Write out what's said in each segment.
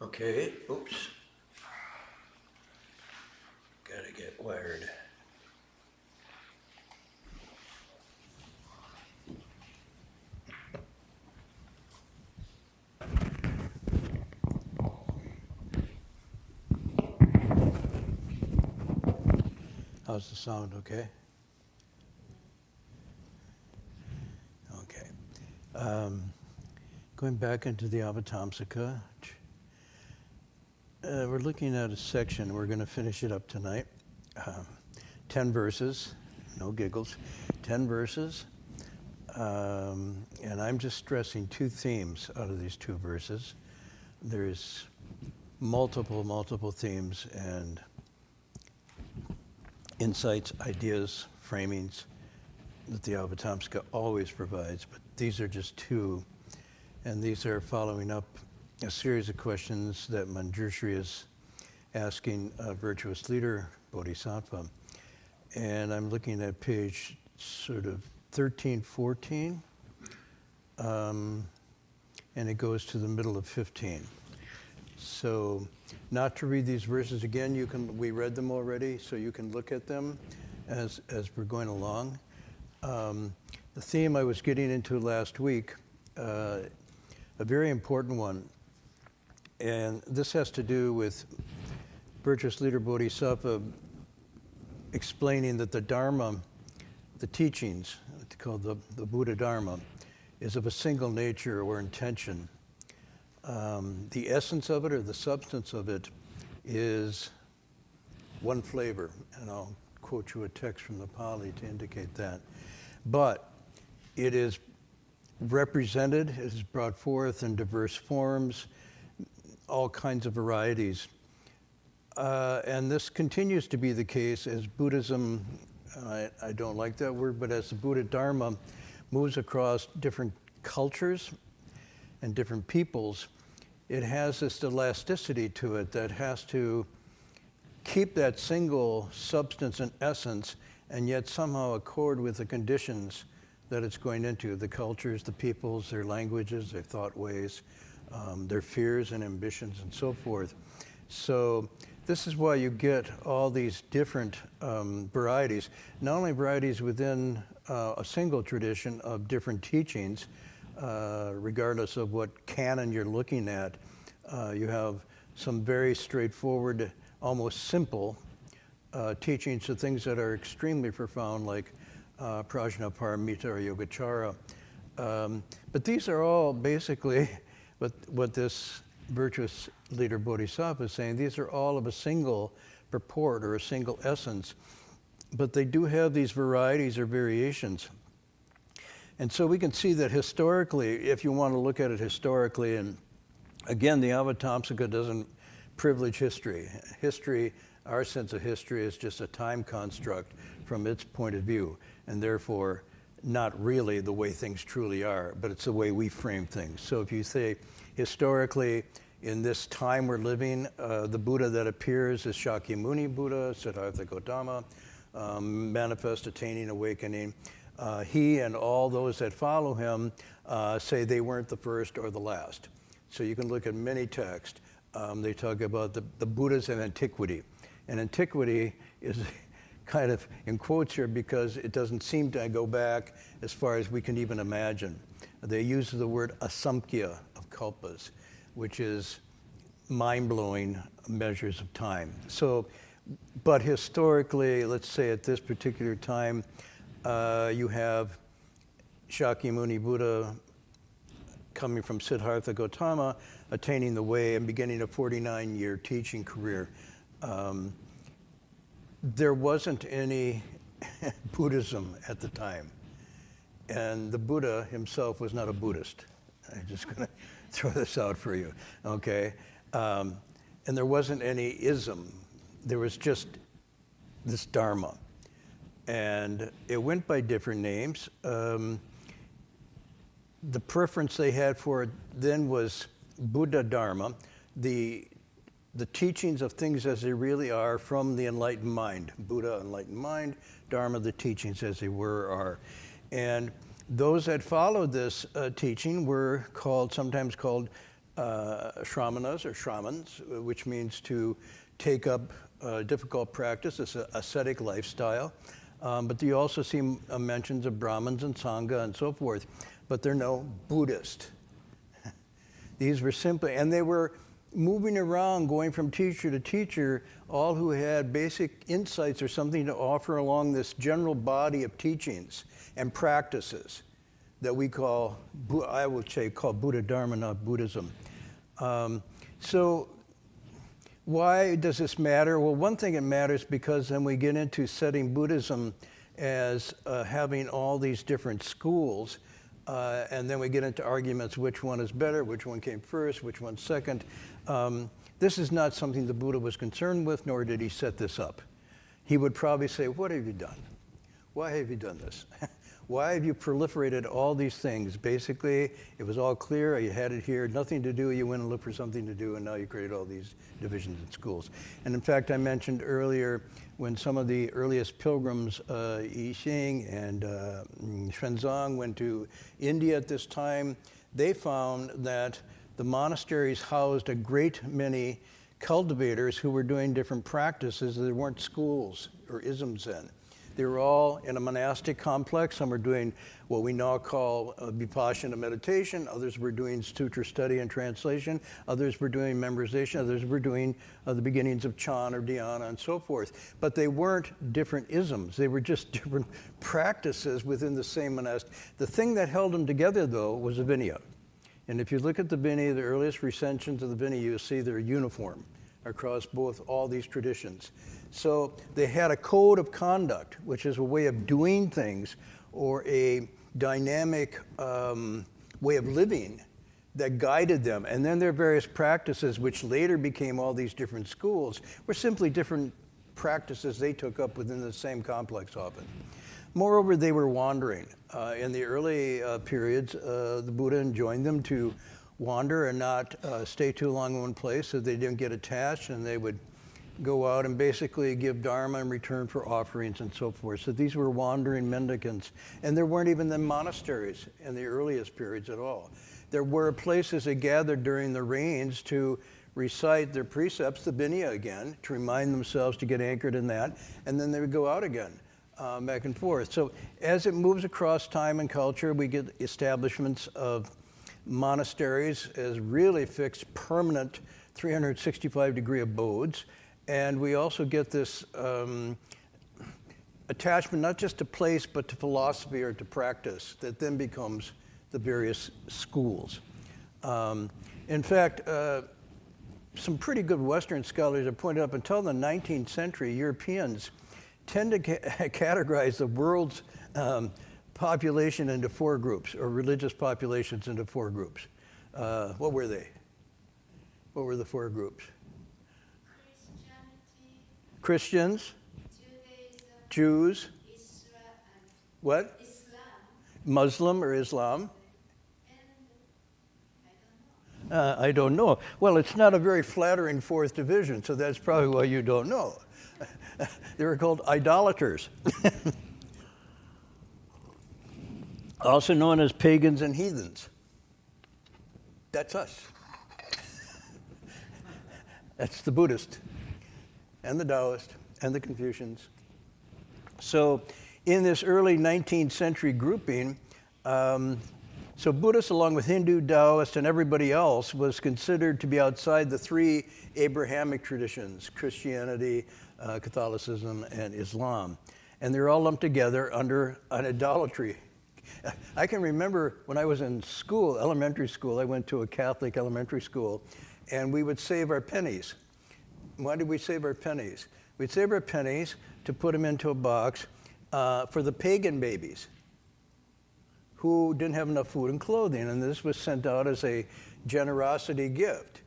Okay, oops. Gotta get wired. How's the sound, okay? Okay. Going back into the Avatamsaka, we're looking at a section, we're going to finish it up tonight. 10 verses, no giggles, 10 verses. And I'm just stressing two themes out of these two verses. There's multiple themes and insights, ideas, framings that the Avatamsaka always provides, but these are just two. And these are following up a series of questions that Manjushri is asking a virtuous leader, Bodhisattva. And I'm looking at page sort of 13, 14, and it goes to the middle of 15. So not to read these verses again, we read them already, so you can look at them as we're going along. The theme I was getting into last week, a very important one, and this has to do with virtuous leader Bodhisattva explaining that the Dharma, the teachings, called the Buddha Dharma, is of a single nature or intention. The essence of it or the substance of it is one flavor, and I'll quote you a text from the Pali to indicate that. But it is represented, it is brought forth in diverse forms, all kinds of varieties. And this continues to be the case as Buddhism, I don't like that word, but as the Buddha Dharma moves across different cultures and different peoples, it has this elasticity to it that has to keep that single substance and essence and yet somehow accord with the conditions that it's going into, the cultures, the peoples, their languages, their thought ways, their fears and ambitions and so forth. So this is why you get all these different varieties, not only varieties within a single tradition of different teachings, regardless of what canon you're looking at. You have some very straightforward, almost simple teachings of things that are extremely profound, like Prajnaparamita or Yogacara. But these are all basically what this virtuous leader Bodhisattva is saying. These are all of a single purport or a single essence, but they do have these varieties or variations. And so we can see that historically, if you want to look at it historically, and again, the Avatamsaka doesn't privilege history. History, our sense of history is just a time construct from its point of view, and therefore not really the way things truly are, but it's the way we frame things. So if you say historically, in this time we're living, the Buddha that appears is Shakyamuni Buddha, Siddhartha Gautama, manifest attaining awakening. He and all those that follow him say they weren't the first or the last. So you can look at many texts. They talk about the Buddhas of antiquity. And antiquity is kind of in quotes here because it doesn't seem to go back as far as we can even imagine. They use the word asamkhya of kalpas, which is mind-blowing measures of time. So, but historically, let's say at this particular time, you have Shakyamuni Buddha coming from Siddhartha Gautama, attaining the way and beginning a 49-year teaching career. There wasn't any Buddhism at the time. And the Buddha himself was not a Buddhist. I'm just going to throw this out for you, okay? And there wasn't any ism. There was just this Dharma. And it went by different names. The preference they had for it then was Buddha Dharma, the teachings of things as they really are from the enlightened mind. Buddha, enlightened mind, Dharma, the teachings as they were, are. And those that followed this teaching were sometimes called shramanas or shamans, which means to take up difficult practice. It's an ascetic lifestyle. But you also see mentions of Brahmins and Sangha and so forth. But they're no Buddhist. These were simply, and they were moving around, going from teacher to teacher, all who had basic insights or something to offer along this general body of teachings and practices that we call, I would say, call Buddha Dharma, not Buddhism. So why does this matter? Well, one thing it matters because then we get into setting Buddhism as having all these different schools, and then we get into arguments which one is better, which one came first, which one's second. This is not something the Buddha was concerned with, nor did he set this up. He would probably say, what have you done? Why have you done this? Why have you proliferated all these things? Basically, it was all clear, you had it here, nothing to do, you went and looked for something to do, and now you created all these divisions in schools. And in fact, I mentioned earlier when some of the earliest pilgrims, Yi Xing and Xuanzang, went to India at this time, they found that the monasteries housed a great many cultivators who were doing different practices. There weren't schools or isms then. They were all in a monastic complex. Some were doing what we now call vipassana meditation. Others were doing sutra study and translation. Others were doing memorization. Others were doing the beginnings of Chan or Dhyana and so forth. But they weren't different isms. They were just different practices within the same monastic. The thing that held them together, though, was the Vinaya. And if you look at the Vinaya, the earliest recensions of the Vinaya, you'll see they're uniform across all these traditions. So they had a code of conduct, which is a way of doing things or a dynamic way of living that guided them. And then their various practices, which later became all these different schools, were simply different practices they took up within the same complex often. Moreover, they were wandering. In the early periods, the Buddha enjoined them to wander and not stay too long in one place so they didn't get attached, and they would go out and basically give Dharma in return for offerings and so forth. So these were wandering mendicants. And there weren't even the monasteries in the earliest periods at all. There were places they gathered during the rains to recite their precepts, the Vinaya again, to remind themselves to get anchored in that, and then they would go out again, back and forth. So as it moves across time and culture, we get establishments of monasteries as really fixed, permanent, 365-degree abodes. And we also get this attachment not just to place, but to philosophy or to practice that then becomes the various schools. In fact, some pretty good Western scholars have pointed up until the 19th century, Europeans tend to categorize the world's population into four groups, or religious populations into four groups. What were they? What were the four groups? Christians, Jews, what? Muslim or Islam? I don't know. Well, it's not a very flattering fourth division, so that's probably why you don't know. They were called idolaters, also known as pagans and heathens. That's us. That's the Buddhist and the Taoist and the Confucians. So in this early 19th century grouping, so Buddhists, along with Hindu, Taoist, and everybody else, was considered to be outside the three Abrahamic traditions, Christianity, Catholicism, and Islam. And they're all lumped together under an idolatry. I can remember when I was in school, elementary school, I went to a Catholic elementary school, and we would save our pennies. Why did we save our pennies? We'd save our pennies to put them into a box for the pagan babies who didn't have enough food and clothing, and this was sent out as a generosity gift.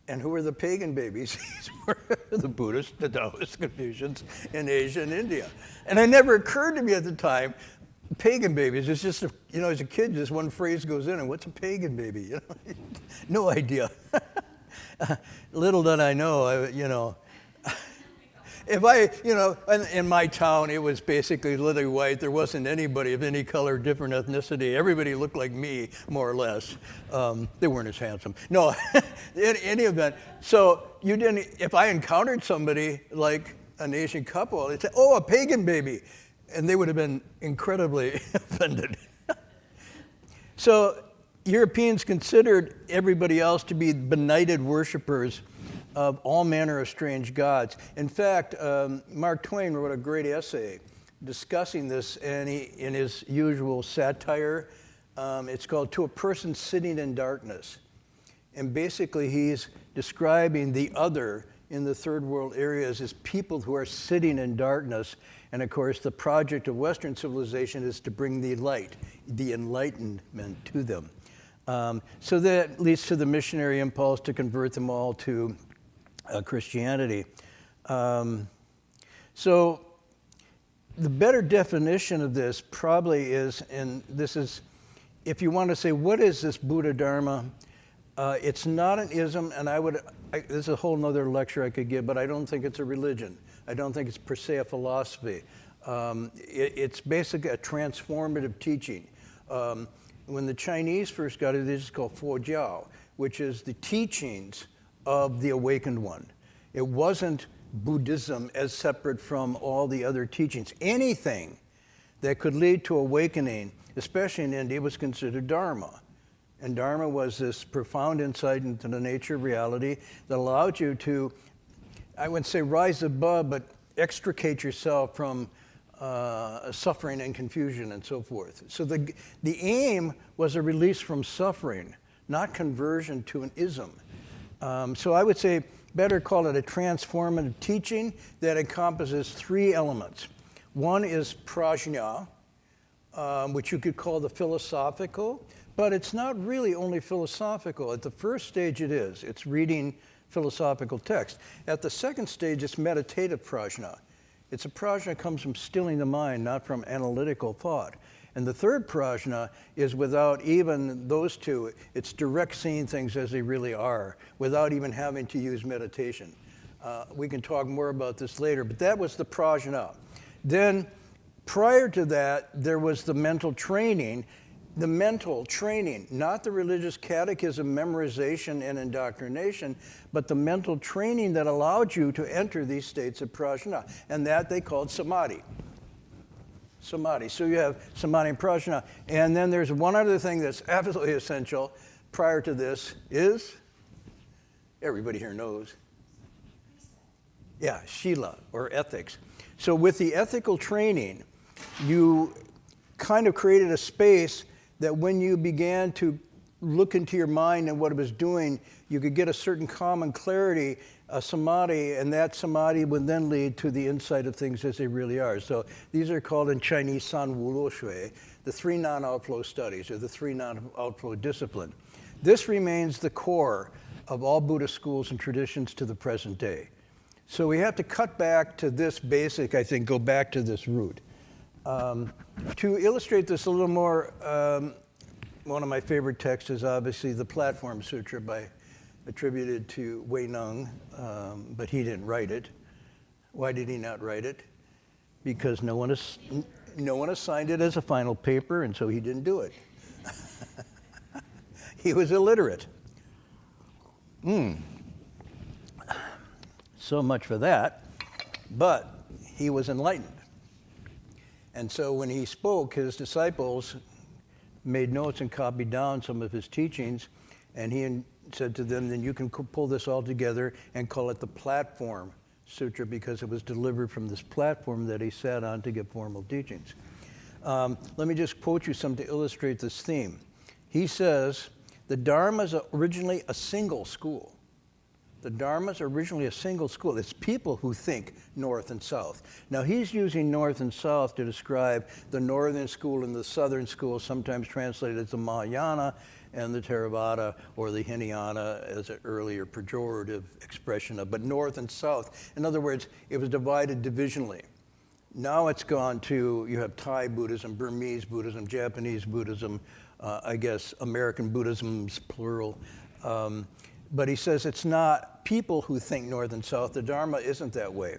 And who were the pagan babies? These were the Buddhists, the Taoists, Confucians in Asia and India. And it never occurred to me at the time, pagan babies, it's just, as a kid, just one phrase goes in, and what's a pagan baby? No idea. Little did I know, if I, in my town, it was basically literally white. There wasn't anybody of any color, different ethnicity. Everybody looked like me, more or less. They weren't as handsome. No, in any event. So you didn't, if I encountered somebody like an Asian couple, they'd say, oh, a pagan baby. And they would have been incredibly offended. So Europeans considered everybody else to be benighted worshipers of all manner of strange gods. In fact, Mark Twain wrote a great essay discussing this, and in his usual satire, it's called To a Person Sitting in Darkness. And basically he's describing the other in the third world areas as people who are sitting in darkness. And of course, the project of Western civilization is to bring the light, the enlightenment to them. So that leads to the missionary impulse to convert them all to Christianity. So the better definition of this probably is, and this is, if you want to say, what is this Buddha Dharma? It's not an ism, and this is a whole nother lecture I could give, but I don't think it's a religion. I don't think it's per se a philosophy. It's basically a transformative teaching. When the Chinese first got it, this is called Fojiao, which is the teachings of the awakened one. It wasn't Buddhism as separate from all the other teachings. Anything that could lead to awakening, especially in India, was considered Dharma. And Dharma was this profound insight into the nature of reality that allowed you to, I wouldn't say rise above, but extricate yourself from suffering and confusion and so forth. So the aim was a release from suffering, not conversion to an ism. So I would say better call it a transformative teaching that encompasses three elements. One is prajna, which you could call the philosophical, but it's not really only philosophical. At the first stage it is. It's reading philosophical text. At the second stage, it's meditative prajna. It's a prajna that comes from stilling the mind, not from analytical thought. And the third prajna is without even those two. It's direct seeing things as they really are, without even having to use meditation. We can talk more about this later, but that was the prajna. Then prior to that, there was the mental training. The mental training, not the religious catechism, memorization, and indoctrination, but the mental training that allowed you to enter these states of prajna, and that they called samadhi. Samadhi. So you have samadhi and prajna. And then there's one other thing that's absolutely essential prior to this is, everybody here knows, shila, or ethics. So with the ethical training, you kind of created a space that when you began to look into your mind and what it was doing, you could get a certain common clarity, a samadhi, and that samadhi would then lead to the insight of things as they really are. So these are called in Chinese san wu luo shui, the three non-outflow studies, or the three non-outflow discipline. This remains the core of all Buddhist schools and traditions to the present day. So we have to cut back to this basic, I think, go back to this root. To illustrate this a little more, one of my favorite texts is obviously the Platform Sutra attributed to Wei Neng, but he didn't write it. Why did he not write it? Because no one assigned it as a final paper, and so he didn't do it. He was illiterate. So much for that, but he was enlightened. And so when he spoke, his disciples made notes and copied down some of his teachings, and he said to them, then you can pull this all together and call it the Platform Sutra, because it was delivered from this platform that he sat on to give formal teachings. Let me just quote you some to illustrate this theme. He says, the Dharma is originally a single school. The Dharma is originally a single school. It's people who think north and south. Now he's using north and south to describe the northern school and the southern school, sometimes translated as the Mahayana and the Theravada, or the Hinayana as an earlier pejorative expression of, but north and south. In other words, it was divided divisionally. Now it's gone to, you have Thai Buddhism, Burmese Buddhism, Japanese Buddhism, I guess American Buddhism's plural. But he says it's not people who think north and south. The Dharma isn't that way.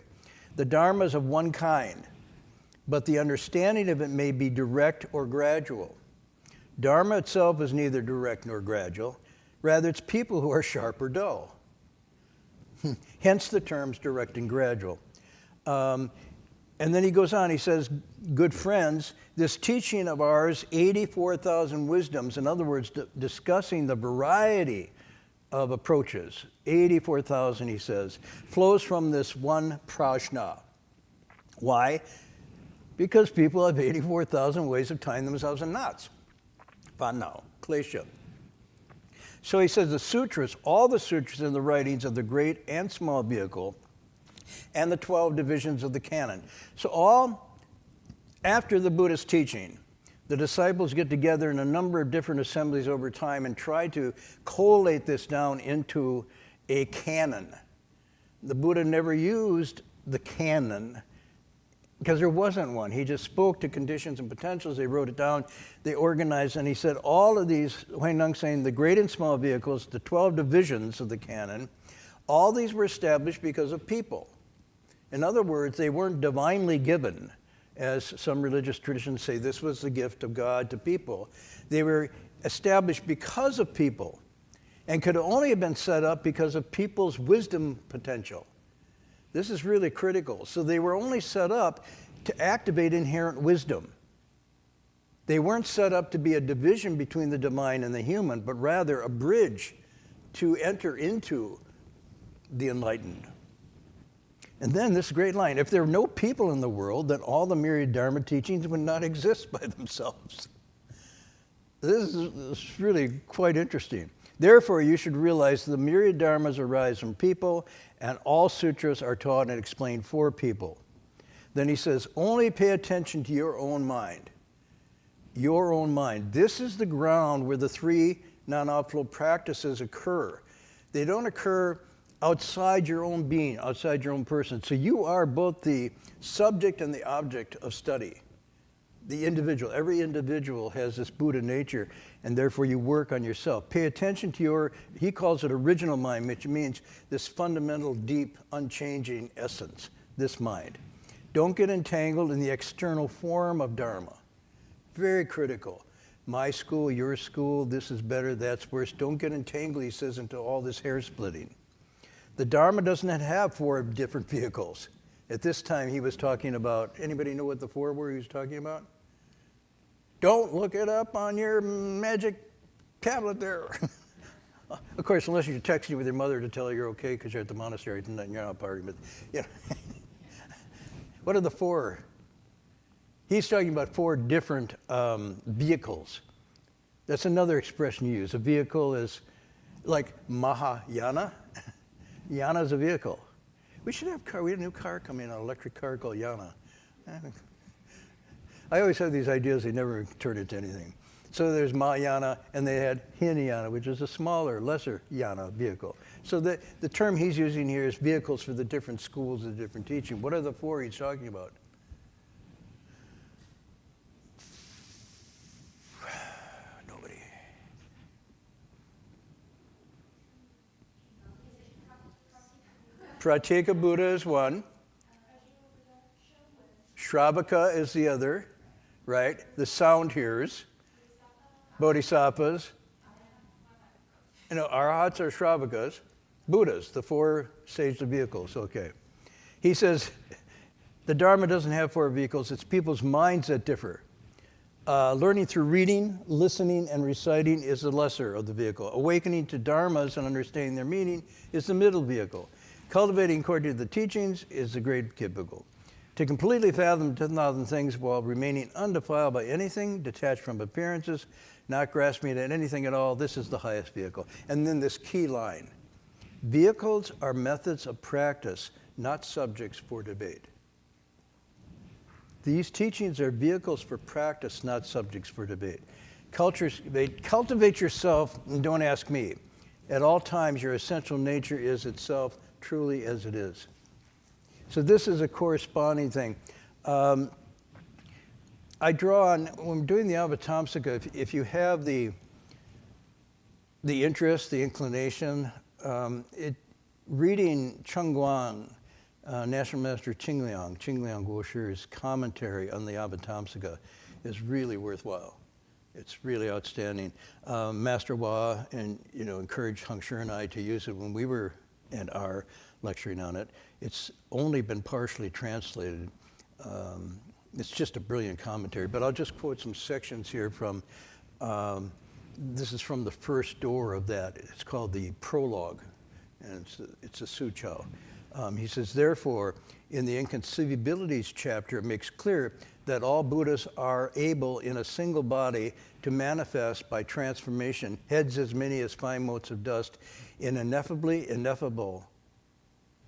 The Dharma is of one kind, but the understanding of it may be direct or gradual. Dharma itself is neither direct nor gradual. Rather, it's people who are sharp or dull. Hence the terms direct and gradual. And then he goes on, he says, good friends, this teaching of ours, 84,000 wisdoms, in other words, discussing the variety of approaches, 84,000, he says, flows from this one prajna. Why? Because people have 84,000 ways of tying themselves in knots. Vanau, klesha. So he says the sutras, all the sutras in the writings of the great and small vehicle, and the 12 divisions of the canon. So all after the Buddhist teaching, the disciples get together in a number of different assemblies over time and try to collate this down into a canon. The Buddha never used the canon because there wasn't one. He just spoke to conditions and potentials. They wrote it down. They organized, and he said all of these, Huineng saying the great and small vehicles, the 12 divisions of the canon, all these were established because of people. In other words, they weren't divinely given, as some religious traditions say this was the gift of God to people. They were established because of people and could only have been set up because of people's wisdom potential. This is really critical. So they were only set up to activate inherent wisdom. They weren't set up to be a division between the divine and the human, but rather a bridge to enter into the enlightened. And then this great line, if there were no people in the world, then all the myriad Dharma teachings would not exist by themselves. This is really quite interesting. Therefore, you should realize the myriad dharmas arise from people, and all sutras are taught and explained for people. Then he says, only pay attention to your own mind. Your own mind. This is the ground where the three non-outflow practices occur. They don't occur outside your own being, outside your own person. So you are both the subject and the object of study. The individual, every individual has this Buddha nature, and therefore you work on yourself. Pay attention to your, he calls it original mind, which means this fundamental, deep, unchanging essence, this mind. Don't get entangled in the external form of Dharma. Very critical. My school, your school, this is better, that's worse. Don't get entangled, he says, into all this hair splitting. The Dharma doesn't have 4 different vehicles. At this time, he was talking about, anybody know what the 4 were he was talking about? Don't look it up on your magic tablet there. Of course, unless you're texting with your mother to tell her you're okay because you're at the monastery tonight and you're not partying. But, you know. What are the 4? He's talking about 4 different vehicles. That's another expression you use. A vehicle is like Mahayana. Yana is a vehicle. We should have a car. We had a new car coming, an electric car called Yana. I always have these ideas, they never turn into anything. So there's Mahayana, and they had Hinayana, which is a smaller, lesser Yana vehicle. So the term he's using here is vehicles for the different schools, the different teaching. What are the 4 he's talking about? Nobody. Pratyeka Buddha is one. Shravaka is the other, right? The sound hearers. Bodhisattvas. You know, arhats are Shravakas. Buddhas, the 4 stages of vehicles, okay. He says, the Dharma doesn't have 4 vehicles, it's people's minds that differ. Learning through reading, listening, and reciting is the lesser of the vehicle. Awakening to Dharmas and understanding their meaning is the middle vehicle. Cultivating according to the teachings is the great vehicle. To completely fathom 10,000 things while remaining undefiled by anything, detached from appearances, not grasping at anything at all, this is the highest vehicle. And then this key line. Vehicles are methods of practice, not subjects for debate. These teachings are vehicles for practice, not subjects for debate. Cultivate yourself and don't ask me. At all times, your essential nature is itself truly as it is. So this is a corresponding thing. I draw on, when we're doing the Avatamsaka, if you have the interest, the inclination, reading Chengguan National Master Qingliang Guoshi's commentary on the Avatamsaka is really worthwhile. It's really outstanding. Master Hua encouraged Heng Sure and I to use it when we were and are lecturing on it. It's only been partially translated. It's just a brilliant commentary, but I'll just quote some sections here from, this is from the first door of that. It's called the prologue, and it's a Suchao. He says, therefore, in the inconceivabilities chapter, it makes clear that all Buddhas are able in a single body to manifest by transformation heads as many as fine motes of dust in ineffable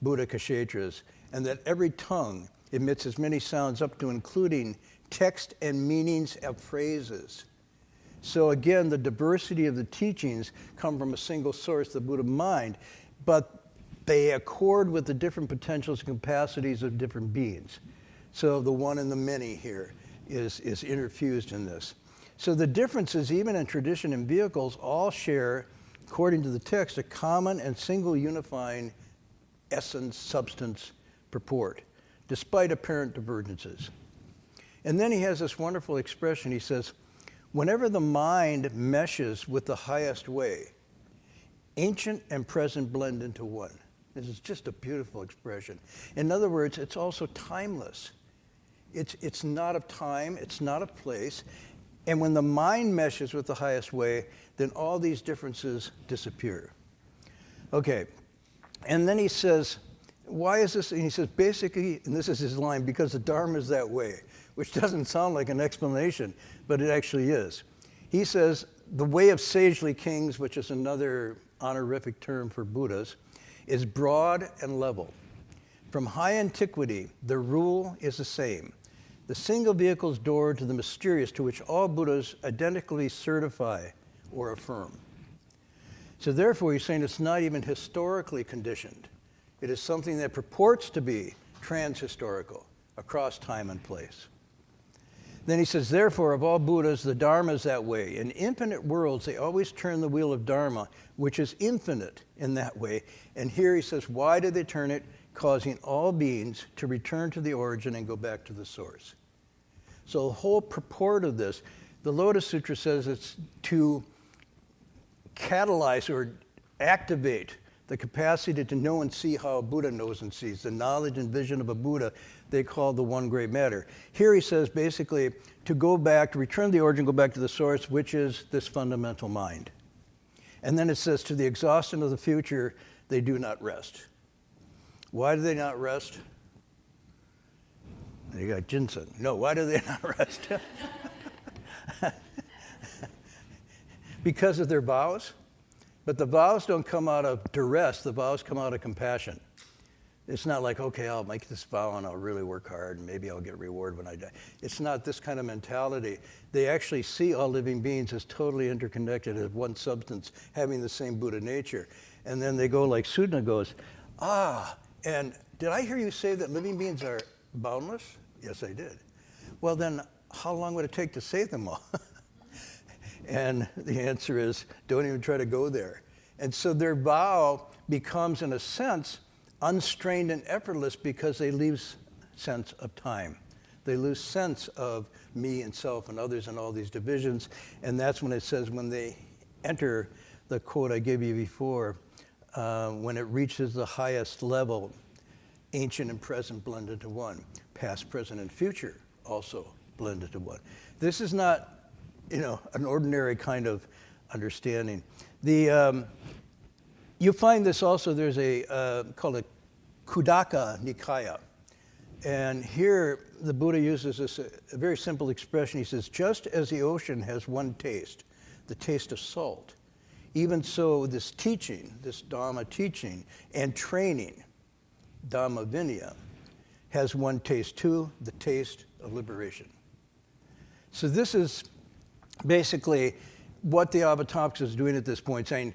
Buddha Kshetras, and that every tongue emits as many sounds up to including text and meanings of phrases. So again, the diversity of the teachings come from a single source, the Buddha mind, but they accord with the different potentials and capacities of different beings. So the one and the many here is interfused in this. So the differences, even in tradition and vehicles, all share, according to the text, a common and single unifying essence, substance, purport, despite apparent divergences. And then he has this wonderful expression. He says, whenever the mind meshes with the highest way, ancient and present blend into one. This is just a beautiful expression. In other words, it's also timeless. It's not of time, it's not of place. And when the mind meshes with the highest way, then all these differences disappear. Okay, and then he says, why is this? And he says, basically, and this is his line, because the Dharma is that way, which doesn't sound like an explanation, but it actually is. He says, the way of sagely kings, which is another honorific term for Buddhas, is broad and level. From high antiquity, the rule is the same. The single vehicle's door to the mysterious, to which all Buddhas identically certify or affirm. So therefore, he's saying it's not even historically conditioned. It is something that purports to be trans-historical, across time and place. Then he says, therefore, of all Buddhas, the Dharma is that way. In infinite worlds, they always turn the wheel of Dharma, which is infinite in that way. And here he says, why do they turn it? Causing all beings to return to the origin and go back to the source. So the whole purport of this, the Lotus Sutra says it's to catalyze or activate the capacity to know and see how a Buddha knows and sees, the knowledge and vision of a Buddha they call the one great matter. Here he says basically to go back, to return to the origin, go back to the source, which is this fundamental mind. And then it says to the exhaustion of the future, they do not rest. Why do they not rest? You got ginseng. No, why do they not rest? Because of their vows. But the vows don't come out of duress, the vows come out of compassion. It's not like, okay, I'll make this vow and I'll really work hard and maybe I'll get reward when I die. It's not this kind of mentality. They actually see all living beings as totally interconnected, as one substance, having the same Buddha nature. And then they go like Sudna goes, and did I hear you say that living beings are boundless? Yes, I did. Well, then how long would it take to save them all? And the answer is, don't even try to go there. And so their vow becomes, in a sense, unstrained and effortless because they lose sense of time. They lose sense of me and self and others and all these divisions. And that's when it says, when they enter the quote I gave you before, when it reaches the highest level, ancient and present blend into one. Past, present, and future also blend into one. This is not, an ordinary kind of understanding. You find this also, there's called a Khuddaka Nikaya. And here the Buddha uses this a very simple expression. He says, just as the ocean has one taste, the taste of salt, even so this teaching, this Dharma teaching and training, Dhamma Vinaya, has one taste too, the taste of liberation. So this is basically what the Avatamsaka is doing at this point, saying,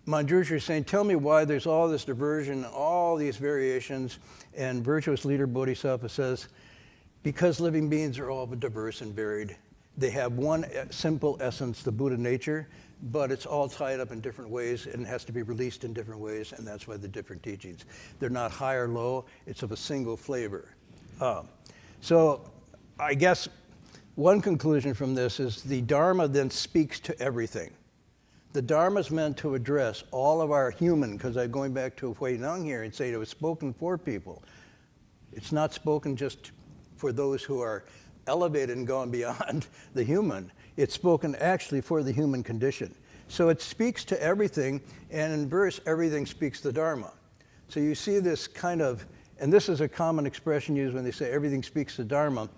Manjushri is saying, tell me why there's all this diversion, all these variations, and virtuous leader Bodhisattva says, because living beings are all diverse and varied, they have one simple essence, the Buddha nature. but it's all tied up in different ways and has to be released in different ways, and that's why the different teachings. They're not high or low, it's of a single flavor. So I guess one conclusion from this is the Dharma then speaks to everything. The Dharma is meant to address all of our human, because I'm going back to Hui Nung here and say it was spoken for people. It's not spoken just for those who are elevated and gone beyond the human. It's spoken actually for the human condition. So it speaks to everything, and in verse, everything speaks the Dharma. So you see this kind of, and this is a common expression used when they say everything speaks the Dharma,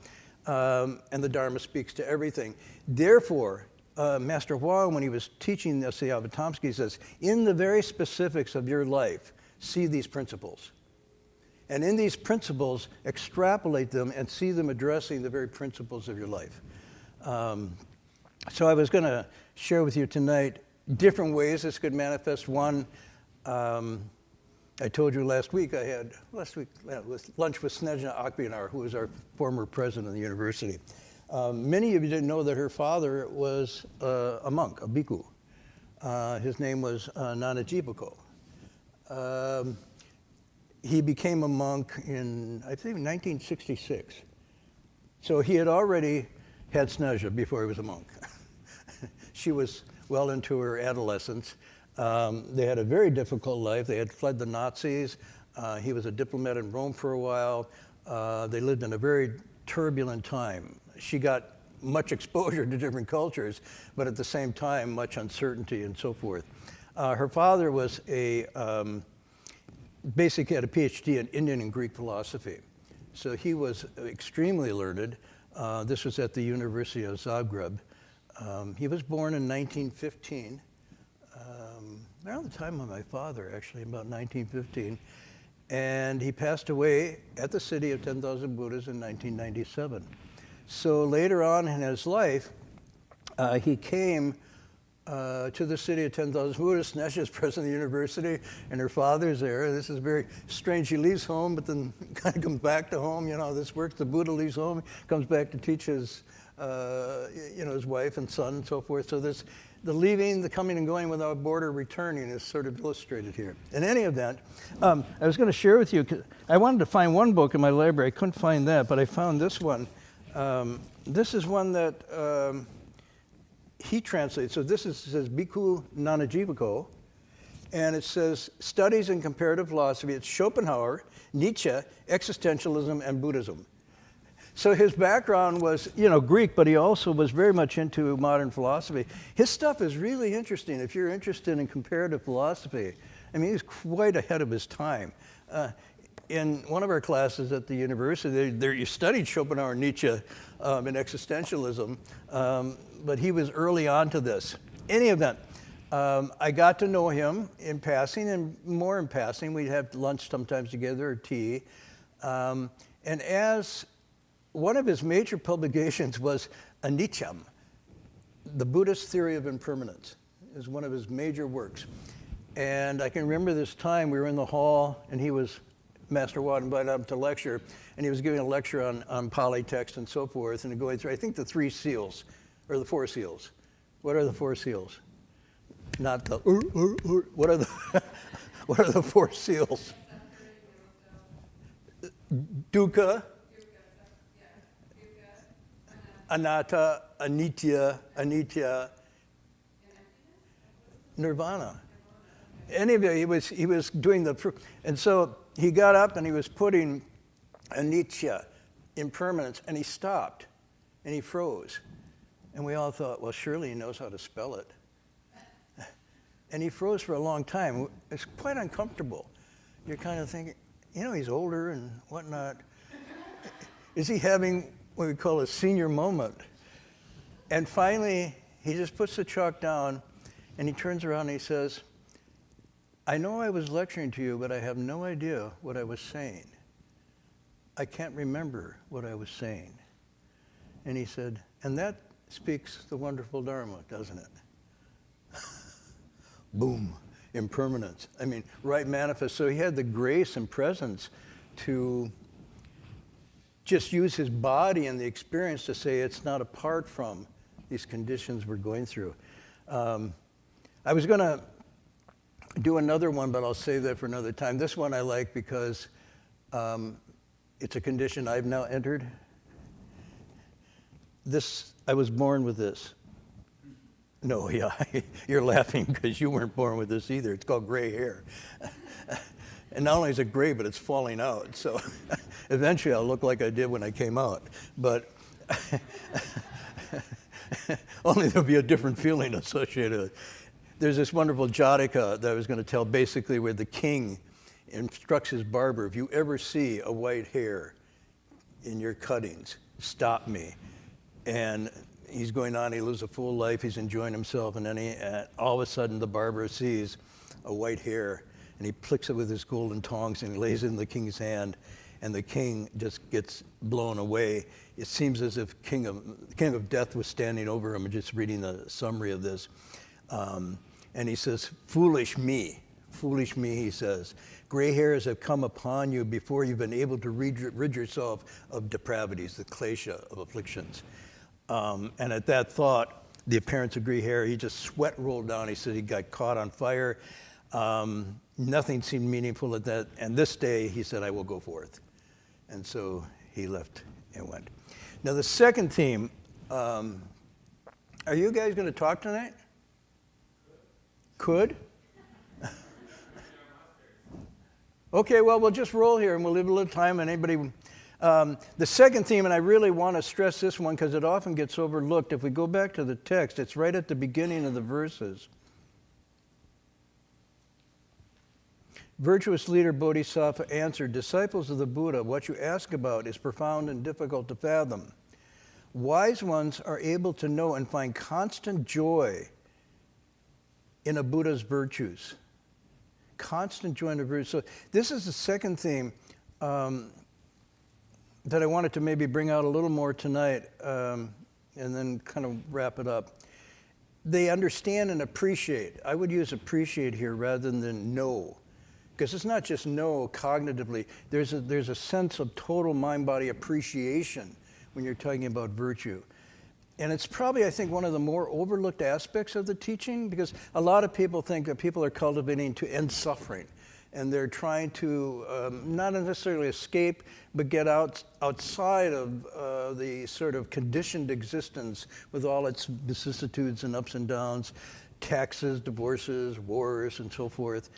and the Dharma speaks to everything. Therefore, Master Hua, when he was teaching us the Avatamsaka, he says, in the very specifics of your life, see these principles. And in these principles, extrapolate them and see them addressing the very principles of your life. So I was going to share with you tonight different ways this could manifest. One, I told you last week with lunch with Snezhna Akbyanar, who was our former president of the university. Many of you didn't know that her father was a monk, a bhikkhu. His name was Nanajibako. He became a monk in, I think, 1966. So he had already had Snezhna before he was a monk. She was well into her adolescence. They had a very difficult life. They had fled the Nazis. He was a diplomat in Rome for a while. They lived in a very turbulent time. She got much exposure to different cultures, but at the same time, much uncertainty and so forth. Her father was basically had a PhD in Indian and Greek philosophy. So he was extremely learned. This was at the University of Zagreb. He was born in 1915, around the time of my father, actually, about 1915. And he passed away at the city of 10,000 Buddhas in 1997. So later on in his life, he came to the city of 10,000 Buddhas. Snezhna is president of the university, and her father's there. This is very strange. He leaves home, but then kind of comes back to home. You know, this works. The Buddha leaves home, comes back to teach his, his wife and son and so forth. So this, the leaving, the coming and going without border, returning is sort of illustrated here. In any event, I was going to share with you, 'cause I wanted to find one book in my library. I couldn't find that, but I found this one. This is one that he translates. So this says Bhikkhu Nanajibako, and it says Studies in Comparative Philosophy. It's Schopenhauer, Nietzsche, Existentialism, and Buddhism. So his background was, Greek, but he also was very much into modern philosophy. His stuff is really interesting. If you're interested in comparative philosophy, I mean, he's quite ahead of his time. In one of our classes at the university, you studied Schopenhauer, Nietzsche, and existentialism, but he was early on to this. Any event, I got to know him in passing, and more in passing. We'd have lunch sometimes together or tea. And as one of his major publications was Anityam, the Buddhist Theory of Impermanence, is one of his major works. And I can remember this time we were in the hall, and Master Watt invited him to lecture, and he was giving a lecture on Pali text and so forth, and going through, I think, the 3 seals, or the 4 seals. What are the 4 seals? Not the, what are the 4 seals? Dukkha, anatta, anitya, nirvana. Anyway, he was doing and so he got up and he was putting anicca, impermanence, and he stopped and he froze. And we all thought, well, surely he knows how to spell it. And he froze for a long time. It's quite uncomfortable. You're kind of thinking, he's older and whatnot. Is he having what we call a senior moment? And finally, he just puts the chalk down and he turns around and he says, I know I was lecturing to you, but I have no idea what I was saying. I can't remember what I was saying. And he said, and that speaks the wonderful Dharma, doesn't it? Boom, impermanence. I mean, right manifest. So he had the grace and presence to just use his body and the experience to say it's not apart from these conditions we're going through. I was going to do another one, but I'll save that for another time. This one I like because it's a condition I've now entered. I was born with this. No, yeah, you're laughing because you weren't born with this either. It's called gray hair. And not only is it gray, but it's falling out. So eventually I'll look like I did when I came out. But only there'll be a different feeling associated with it. There's this wonderful Jataka that I was going to tell, basically where the king instructs his barber, if you ever see a white hair in your cuttings, stop me. And he's going on, he lives a full life, he's enjoying himself, and then all of a sudden the barber sees a white hair, and he plicks it with his golden tongs, and he lays it in the king's hand, and the king just gets blown away. It seems as if King of Death was standing over him and just reading the summary of this. And he says, foolish me, he says. Gray hairs have come upon you before you've been able to rid yourself of depravities, the klesha of afflictions. And at that thought, the appearance of gray hair, he just sweat rolled down. He said he got caught on fire. Nothing seemed meaningful at that. And this day, he said, I will go forth. And so he left and went. Now, the second theme, are you guys going to talk tonight? Could? Okay, well, we'll just roll here and we'll leave a little time and anybody. The second theme, and I really want to stress this one because it often gets overlooked. If we go back to the text, it's right at the beginning of the verses. Virtuous leader Bodhisattva answered, disciples of the Buddha, what you ask about is profound and difficult to fathom. Wise ones are able to know and find constant joy in a Buddha's virtues. Constant joy in the virtues. So this is the second theme that I wanted to maybe bring out a little more tonight and then kind of wrap it up. They understand and appreciate. I would use appreciate here rather than know. Because it's not just know cognitively. There's a sense of total mind-body appreciation when you're talking about virtue. And it's probably, I think, one of the more overlooked aspects of the teaching, because a lot of people think that people are cultivating to end suffering. And they're trying to not necessarily escape, but get outside of the sort of conditioned existence with all its vicissitudes and ups and downs, taxes, divorces, wars, and so forth.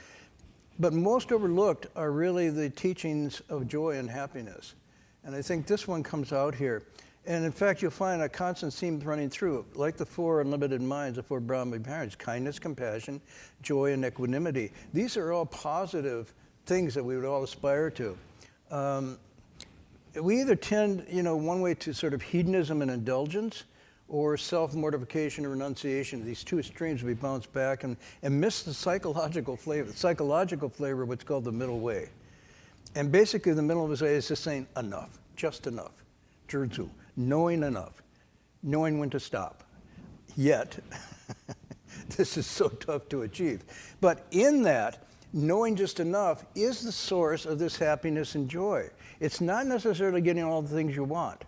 But most overlooked are really the teachings of joy and happiness. And I think this one comes out here. And in fact, you'll find a constant theme running through, like the four unlimited minds, the four Brahma Viharas: kindness, compassion, joy, and equanimity. These are all positive things that we would all aspire to. We either tend, one way to sort of hedonism and indulgence, or self-mortification or renunciation. These two extremes we bounce back and miss the psychological flavor. The psychological flavor, what's called the middle way. And basically the middle way is just saying enough, just enough. Zhizu, knowing enough, knowing when to stop. Yet, this is so tough to achieve. But in that, knowing just enough is the source of this happiness and joy. It's not necessarily getting all the things you want.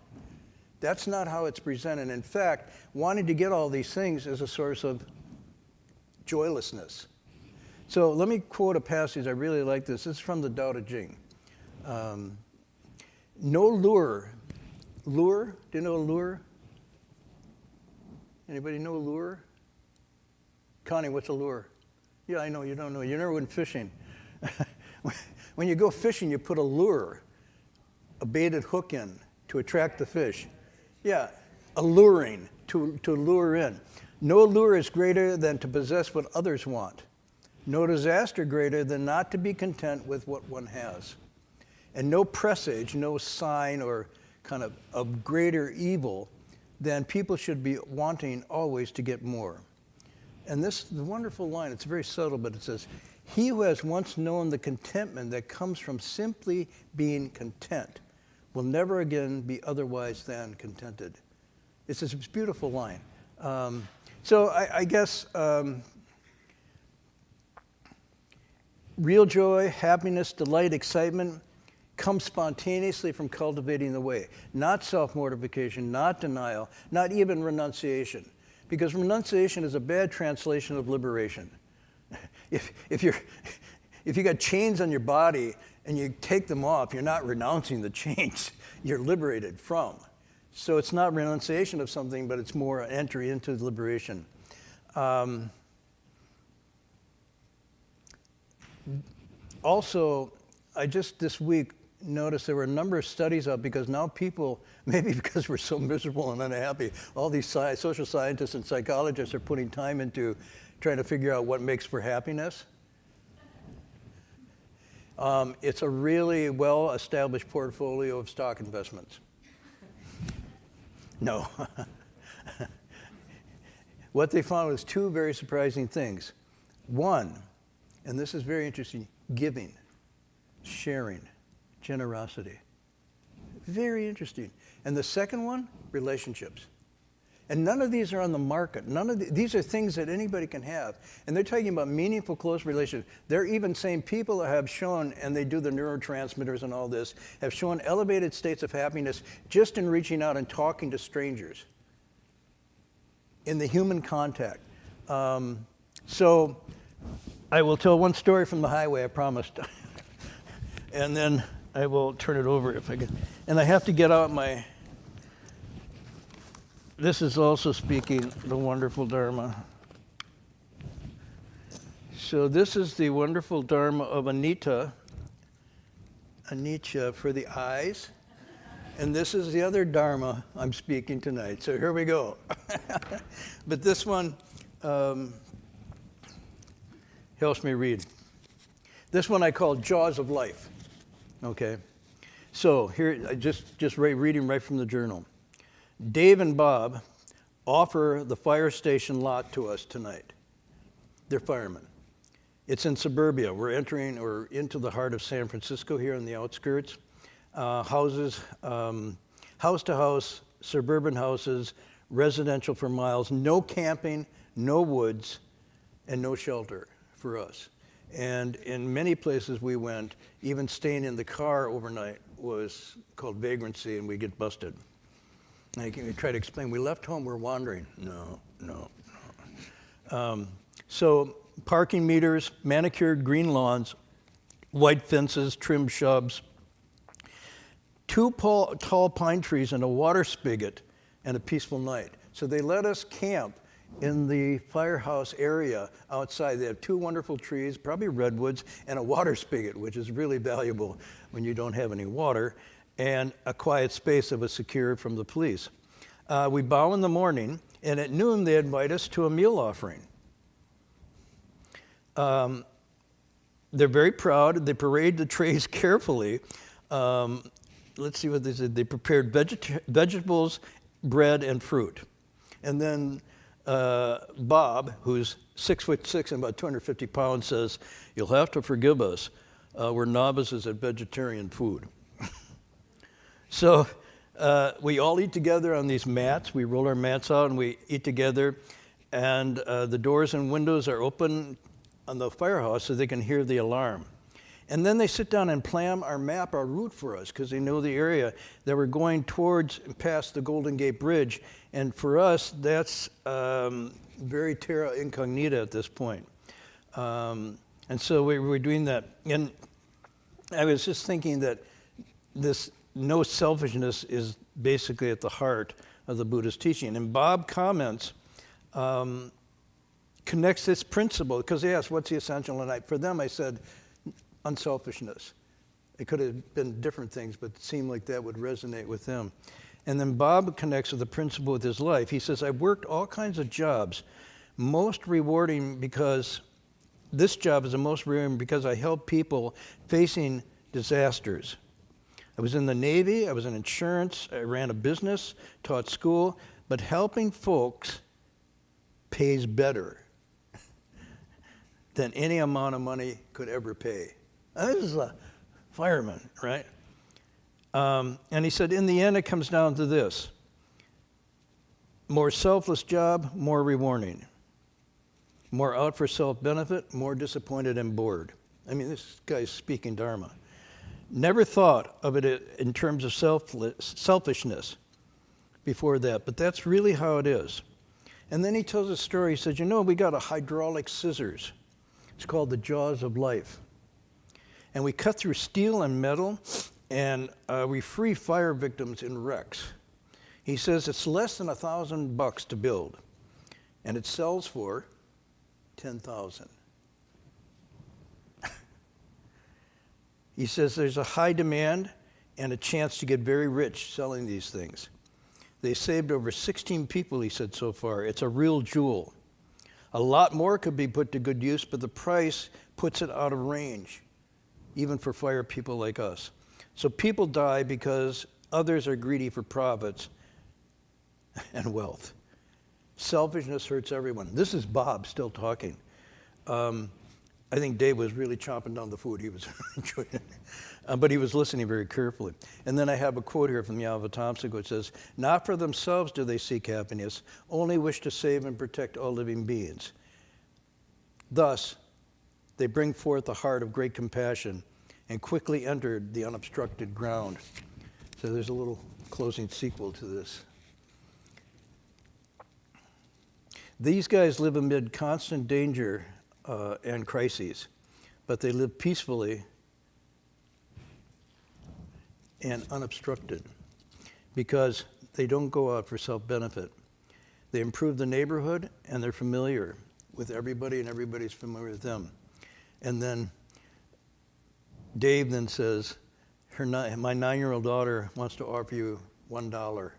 That's not how it's presented. In fact, wanting to get all these things is a source of joylessness. So let me quote a passage. I really like this. This is from the Tao Te Ching. No lure. Lure? Do you know lure? Anybody know lure? Connie, what's a lure? Yeah, I know, you don't know. You never went fishing. When you go fishing, you put a lure, a baited hook in to attract the fish. Yeah, alluring, to lure in. No lure is greater than to possess what others want. No disaster greater than not to be content with what one has. And no presage, no sign or kind of greater evil than people should be wanting always to get more. And this, the wonderful line, it's very subtle, but it says, he who has once known the contentment that comes from simply being content will never again be otherwise than contented. It's this beautiful line. So I guess real joy, happiness, delight, excitement comes spontaneously from cultivating the way. Not self-mortification, not denial, not even renunciation. Because renunciation is a bad translation of liberation. If you got chains on your body and you take them off, you're not renouncing the chains. You're liberated from. So it's not renunciation of something, but it's more entry into liberation. Also, I just this week noticed there were a number of studies up because now people, maybe because we're so miserable and unhappy, all these social scientists and psychologists are putting time into trying to figure out what makes for happiness. It's a really well-established portfolio of stock investments. No. What they found was two very surprising things. One, and this is very interesting, giving, sharing, generosity. Very interesting. And the second one, relationships. And none of these are on the market. These are things that anybody can have. And they're talking about meaningful, close relationships. They're even saying people have shown, and they do the neurotransmitters and all this, have shown elevated states of happiness just in reaching out and talking to strangers in the human contact. So I will tell one story from the highway, I promised. And then I will turn it over if I can. And I have to get out my... This is also speaking the wonderful Dharma. So this is the wonderful Dharma of Anicca for the eyes. And this is the other Dharma I'm speaking tonight. So here we go. But this one helps me read. This one I call Jaws of Life. Okay. So here, I just reading right from the journal. Dave and Bob offer the fire station lot to us tonight. They're firemen. It's in suburbia. We're entering or into the heart of San Francisco here on the outskirts. Houses, house to house, suburban houses, residential for miles, no camping, no woods, and no shelter for us. And in many places we went, even staying in the car overnight was called vagrancy, and we get busted. I can try to explain. We left home, we're wandering. No. So parking meters, manicured green lawns, white fences, trimmed shrubs, two tall pine trees and a water spigot, and a peaceful night. So they let us camp in the firehouse area outside. They have two wonderful trees, probably redwoods, and a water spigot, which is really valuable when you don't have any water, and a quiet space that was secured from the police. We bow in the morning, and at noon they invite us to a meal offering. They're very proud. They parade the trays carefully. Let's see what they said. They prepared vegetables, bread, and fruit. And then Bob, who's 6'6" and about 250 pounds, says, "You'll have to forgive us. We're novices at vegetarian food." So we all eat together on these mats. We roll our mats out and we eat together. And the doors and windows are open on the firehouse so they can hear the alarm. And then they sit down and plan our route for us, because they know the area that we're going towards past the Golden Gate Bridge. And for us, that's very terra incognita at this point. And so we were doing that. And I was just thinking that this no selfishness is basically at the heart of the Buddhist teaching. And Bob comments, connects this principle, because they asked, what's the essential? And for them, I said, unselfishness. It could have been different things, but it seemed like that would resonate with them. And then Bob connects with the principle with his life. He says, I've worked all kinds of jobs, most rewarding because this job is the most rewarding because I help people facing disasters. I was in the Navy, I was in insurance, I ran a business, taught school, but helping folks pays better than any amount of money could ever pay. Now, this is a fireman, right? And he said, in the end, it comes down to this. More selfless job, more rewarding. More out for self-benefit, more disappointed and bored. I mean, this guy's speaking Dharma. Never thought of it in terms of selfishness before that, but that's really how it is. And then he tells a story. He says, we got a hydraulic scissors. It's called the jaws of life. And we cut through steel and metal, and we free fire victims in wrecks. He says it's less than $1,000 to build, and it sells for $10,000. He says there's a high demand and a chance to get very rich selling these things. They saved over 16 people, he said, so far. It's a real jewel. A lot more could be put to good use, but the price puts it out of range, even for fire people like us. So people die because others are greedy for profits and wealth. Selfishness hurts everyone. This is Bob still talking. I think Dave was really chomping down the food. He was enjoying it. But he was listening very carefully. And then I have a quote here from the Avatamsaka, which says, "Not for themselves do they seek happiness, only wish to save and protect all living beings. Thus, they bring forth a heart of great compassion and quickly entered the unobstructed ground." So there's a little closing sequel to this. These guys live amid constant danger and crises, but they live peacefully and unobstructed because they don't go out for self-benefit. They improve the neighborhood, and they're familiar with everybody, and everybody's familiar with them. And then Dave then says, my 9-year-old daughter wants to offer you $1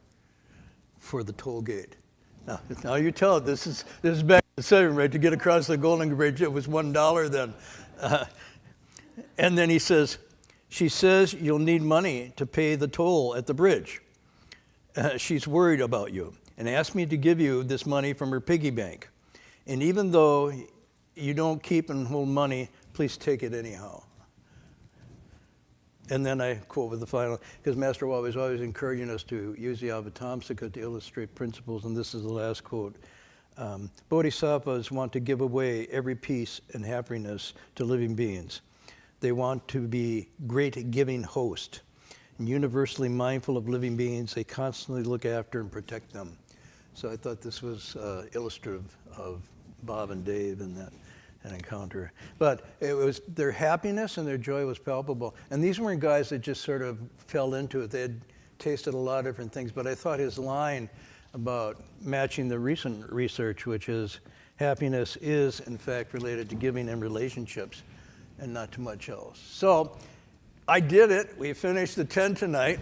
for the toll gate. Now you tell it, this is back in the 70s, right? To get across the Golden Bridge, it was $1 then. And then he says, she says you'll need money to pay the toll at the bridge. She's worried about you and asked me to give you this money from her piggy bank. And even though you don't keep and hold money, please take it anyhow. And then I quote with the final, because Master Wa was always encouraging us to use the Avatamsaka to illustrate principles, and this is the last quote. Bodhisattvas want to give away every peace and happiness to living beings. They want to be great giving host. And universally mindful of living beings, they constantly look after and protect them. So I thought this was illustrative of Bob and Dave and that encounter. But it was their happiness and their joy was palpable. And these weren't guys that just sort of fell into it. They had tasted a lot of different things. But I thought his line about matching the recent research, which is happiness is, in fact, related to giving and relationships and not too much else. So I did it. We finished the 10 tonight.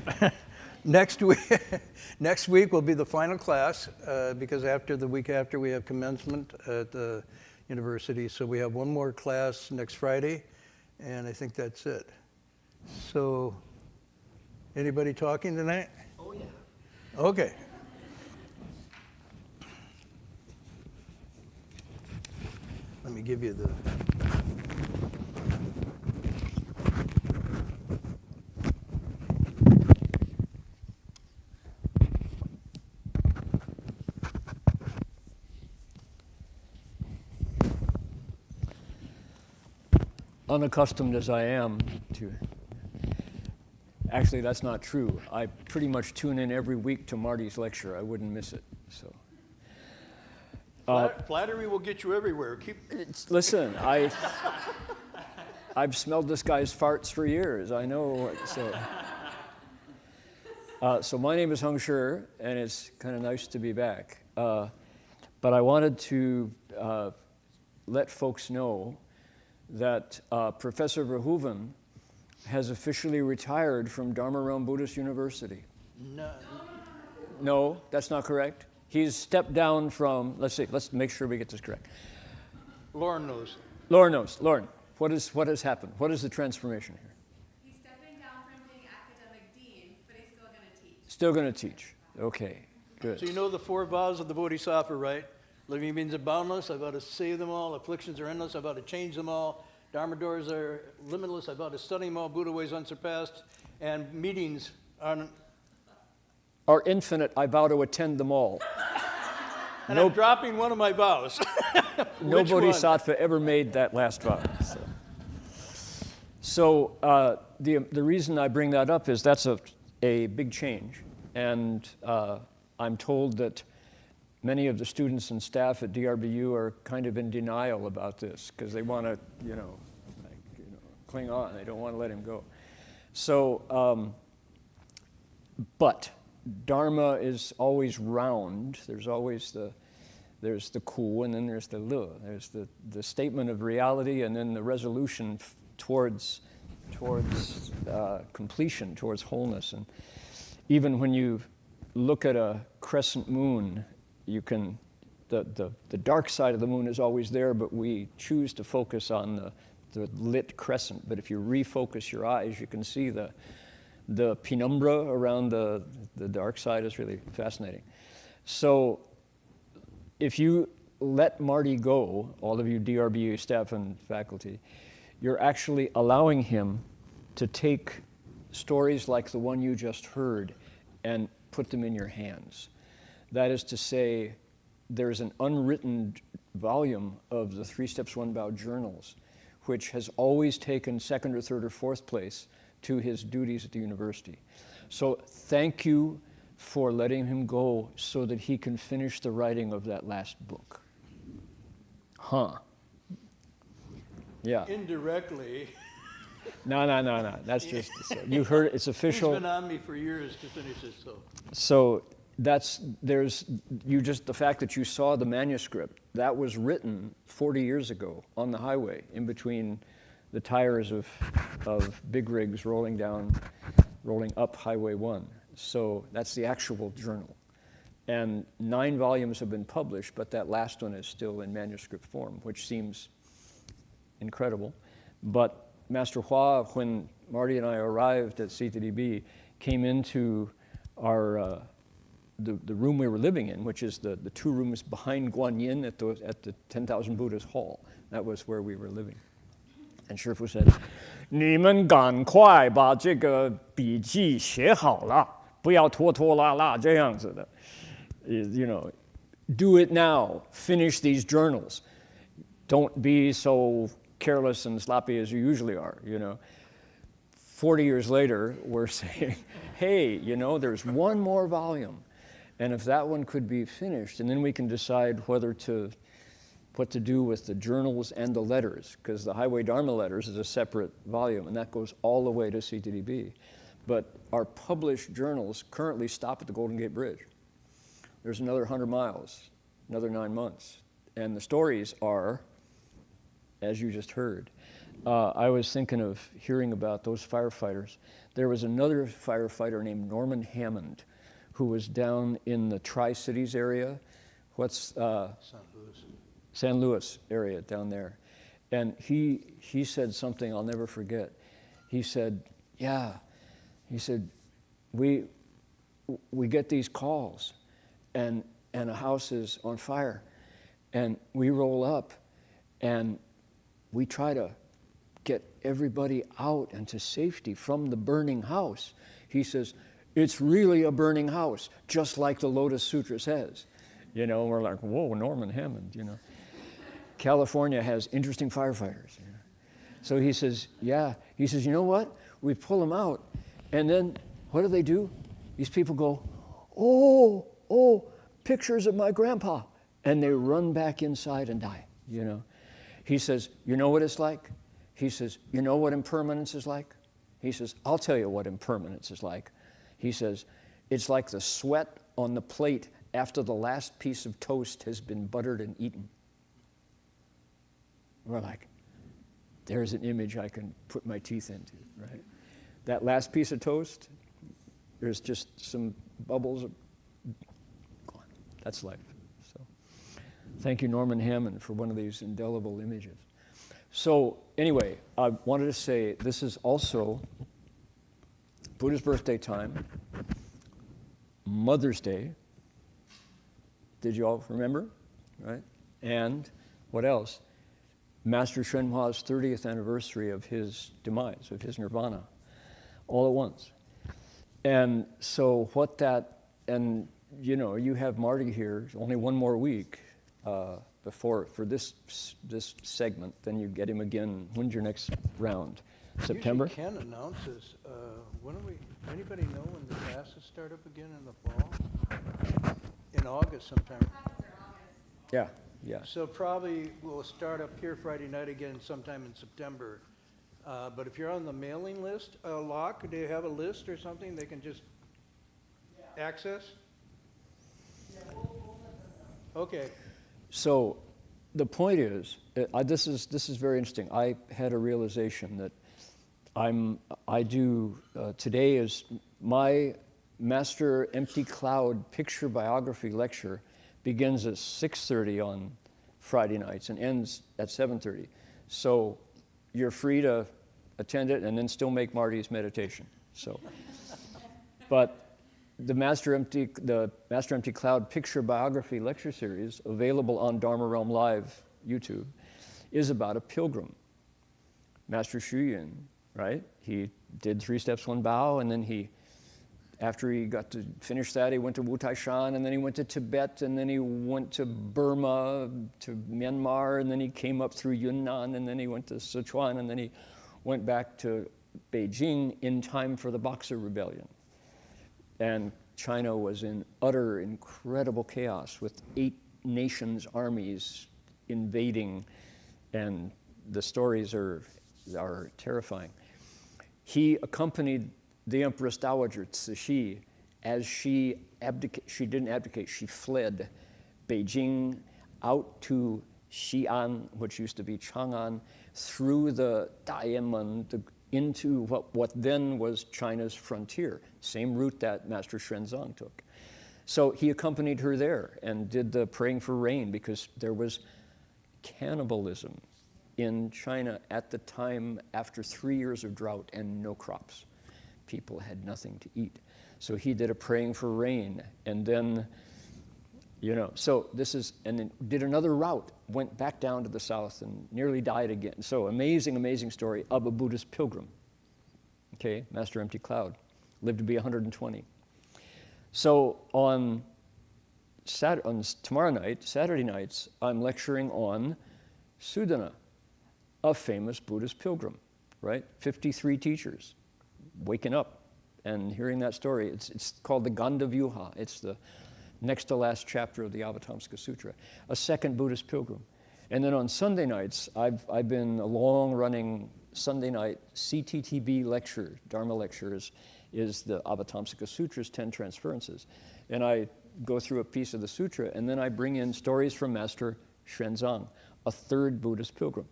Next week will be the final class because the week after we have commencement at the university. So we have one more class next Friday, and I think that's it. So, anybody talking tonight? Oh, yeah. Okay. Let me give you the... Unaccustomed as I am to, actually that's not true. I pretty much tune in every week to Marty's lecture. I wouldn't miss it. So. Flattery will get you everywhere. Listen, I've smelled this guy's farts for years. I know. So my name is Heng Sure, and it's kind of nice to be back. But I wanted to let folks know that Professor Verhoeven has officially retired from Dharma Realm Buddhist University. No, that's not correct. He's stepped down from, let's make sure we get this correct. Lauren knows. Lauren, what has happened? What is the transformation here? He's stepping down from being academic dean, but he's still going to teach. Still going to teach. Okay, good. So you know the 4 vows of the Bodhisattva, right? Living beings are boundless, I've got to save them all. Afflictions are endless, I've got to change them all. Dharma doors are limitless, I've got to study them all. Buddha ways unsurpassed. And meetings are infinite, I vow to attend them all. And I'm dropping one of my vows. No Bodhisattva ever made that last vow. So the reason I bring that up is that's a big change. And I'm told that many of the students and staff at DRBU are kind of in denial about this because they want to, cling on. They don't want to let him go. So, but Dharma is always round. There's always there's the ku, and then there's the le. There's the statement of reality, and then the resolution towards completion, towards wholeness. And even when you look at a crescent moon, you can, the dark side of the moon is always there, but we choose to focus on the lit crescent. But if you refocus your eyes, you can see the penumbra around the dark side is really fascinating. So if you let Marty go, all of you DRBU staff and faculty, you're actually allowing him to take stories like the one you just heard and put them in your hands. That is to say, there's an unwritten volume of the 3 Steps, 1 Bow journals, which has always taken 2nd or 3rd or 4th place to his duties at the university. So thank you for letting him go so that he can finish the writing of that last book. Huh. Yeah. Indirectly. No. That's just, you heard it, it's official. He's been on me for years to finish this, so. So the fact that you saw the manuscript, that was written 40 years ago on the highway in between the tires of big rigs rolling up Highway 1. So that's the actual journal. And 9 volumes have been published, but that last one is still in manuscript form, which seems incredible. But Master Hua, when Marty and I arrived at CTDB, came into our the room we were living in, which is the 2 rooms behind Guanyin at the 10,000 Buddhas Hall. That was where we were living. And Shifu said, 你们赶快把这个笔记写好了，不要拖拖拉拉这样子的。Do it now. Finish these journals. Don't be so careless and sloppy as you usually are, 40 years later, we're saying, hey, there's one more volume. And if that one could be finished, and then we can decide what to do with the journals and the letters, because the Highway Dharma letters is a separate volume, and that goes all the way to CTDB. But our published journals currently stop at the Golden Gate Bridge. There's another 100 miles, another 9 months. And the stories are, as you just heard. I was thinking of hearing about those firefighters. There was another firefighter named Norman Hammond who was down in the Tri-Cities area. San Luis area down there. And he said something I'll never forget. He said, we get these calls and a house is on fire, and we roll up and we try to get everybody out and to safety from the burning house. He says, it's really a burning house, just like the Lotus Sutra says. We're like, whoa, Norman Hammond, California has interesting firefighters. So he says, He says, you know what? We pull them out, and then what do? These people go, oh, pictures of my grandpa. And they run back inside and die, He says, you know what it's like? He says, you know what impermanence is like? He says, I'll tell you what impermanence is like. He says, it's like the sweat on the plate after the last piece of toast has been buttered and eaten. We're like, there's an image I can put my teeth into, right? That last piece of toast, there's just some bubbles. Gone. That's life. So, thank you, Norman Hammond, for one of these indelible images. So, anyway, I wanted to say this is also Buddha's birthday time, Mother's Day. Did you all remember? Right? And what else? Master Shenhua's 30th anniversary of his demise, of his nirvana, all at once. And so you have Marty here, only one more week for this segment, then you get him again. When's your next round? September? Usually Ken announces, anybody know when the classes start up again in the fall? In August sometime. Yeah, yeah. So probably we'll start up here Friday night again sometime in September. But if you're on the mailing list, Locke, do you have a list or something they can just access? Okay. So the point is, this is very interesting. I had a realization that today is my Master Empty Cloud picture biography lecture begins at 6:30 on Friday nights and ends at 7:30. So you're free to attend it and then still make Marty's meditation. So, but the Master Empty Cloud picture biography lecture series, available on Dharma Realm Live YouTube, is about a pilgrim, Master Xu Yun, right? He did 3 steps, 1 bow, and then after he got to finish that, he went to Wu Tai Shan, and then he went to Tibet, and then he went to Burma, to Myanmar, and then he came up through Yunnan, and then he went to Sichuan, and then he went back to Beijing in time for the Boxer Rebellion. And China was in utter, incredible chaos with 8 nations' armies invading, and the stories are terrifying. He accompanied the Empress Dowager Cixi as she didn't abdicate, she fled Beijing out to Xi'an, which used to be Chang'an, through the Daimen into what then was China's frontier, same route that Master Xuanzang took. So he accompanied her there and did the praying for rain, because there was cannibalism in China at the time after 3 years of drought and no crops. People had nothing to eat. So he did a praying for rain, and then, so and then did another route, went back down to the south and nearly died again. So amazing, amazing story of a Buddhist pilgrim. Okay, Master Empty Cloud, lived to be 120. So on tomorrow night, Saturday nights, I'm lecturing on Sudana, a famous Buddhist pilgrim, right? 53 teachers, waking up and hearing that story. It's called the Ganda Vyuha. It's the next to last chapter of the Avatamsaka Sutra, a second Buddhist pilgrim. And then on Sunday nights, I've been a long-running Sunday night CTTB lecture, Dharma lecture, is the Avatamsaka Sutra's 10 transferences. And I go through a piece of the sutra, and then I bring in stories from Master Xuanzang, a third Buddhist pilgrim.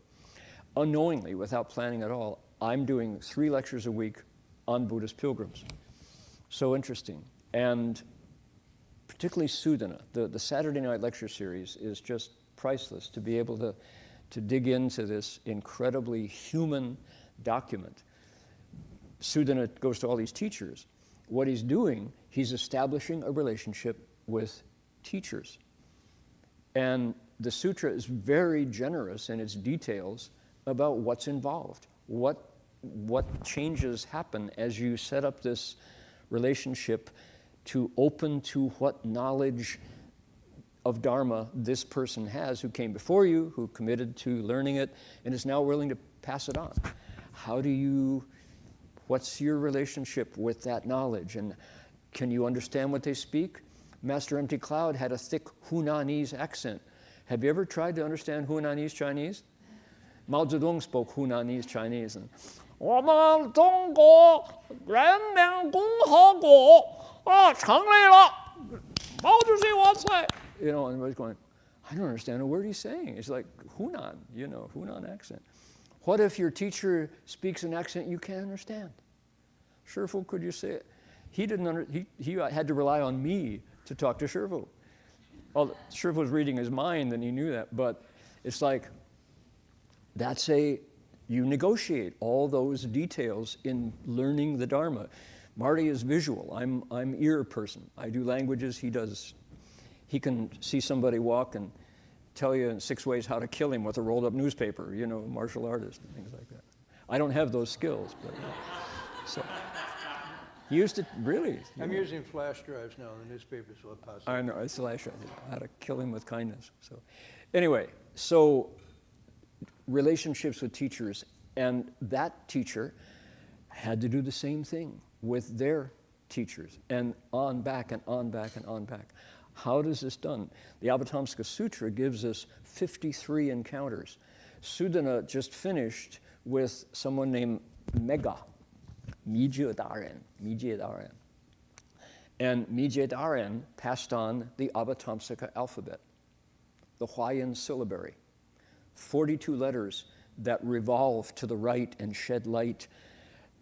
Unknowingly, without planning at all, I'm doing 3 lectures a week on Buddhist pilgrims. So interesting. And particularly Sudana, the Saturday night lecture series is just priceless to be able to dig into this incredibly human document. Sudana goes to all these teachers. What he's doing, he's establishing a relationship with teachers. And the sutra is very generous in its details about what's involved, what changes happen as you set up this relationship to open to what knowledge of Dharma this person has who came before you, who committed to learning it, and is now willing to pass it on. What's your relationship with that knowledge? And can you understand what they speak? Master Empty Cloud had a thick Hunanese accent. Have you ever tried to understand Hunanese Chinese? Mao Zedong spoke Hunanese Chinese. And, 我们中国人民共和国成立了，毛主席万岁。And everybody's going, I don't understand a word he's saying. It's like Hunan, Hunan accent. What if your teacher speaks an accent you can't understand? Shifu, could you say it? He had to rely on me to talk to Shifu. Well, Shifu was reading his mind and he knew that, but it's like, you negotiate all those details in learning the Dharma. Marty is visual. I'm ear person. I do languages. He can see somebody walk and tell you in 6 ways how to kill him with a rolled up newspaper, martial artist and things like that. I don't have those skills, but so he used to really. I'm using flash drives now. The newspapers will pass. I know, it's flash drive. How to kill him with kindness. So anyway, so relationships with teachers, and that teacher had to do the same thing with their teachers, and on back and on back and on back. How does this done? The Avatamsaka Sutra gives us 53 encounters. Sudana just finished with someone named Mega, Mijie Daren. And Mijie Daren passed on the Avatamsaka alphabet, the Huayan syllabary, 42 letters that revolve to the right and shed light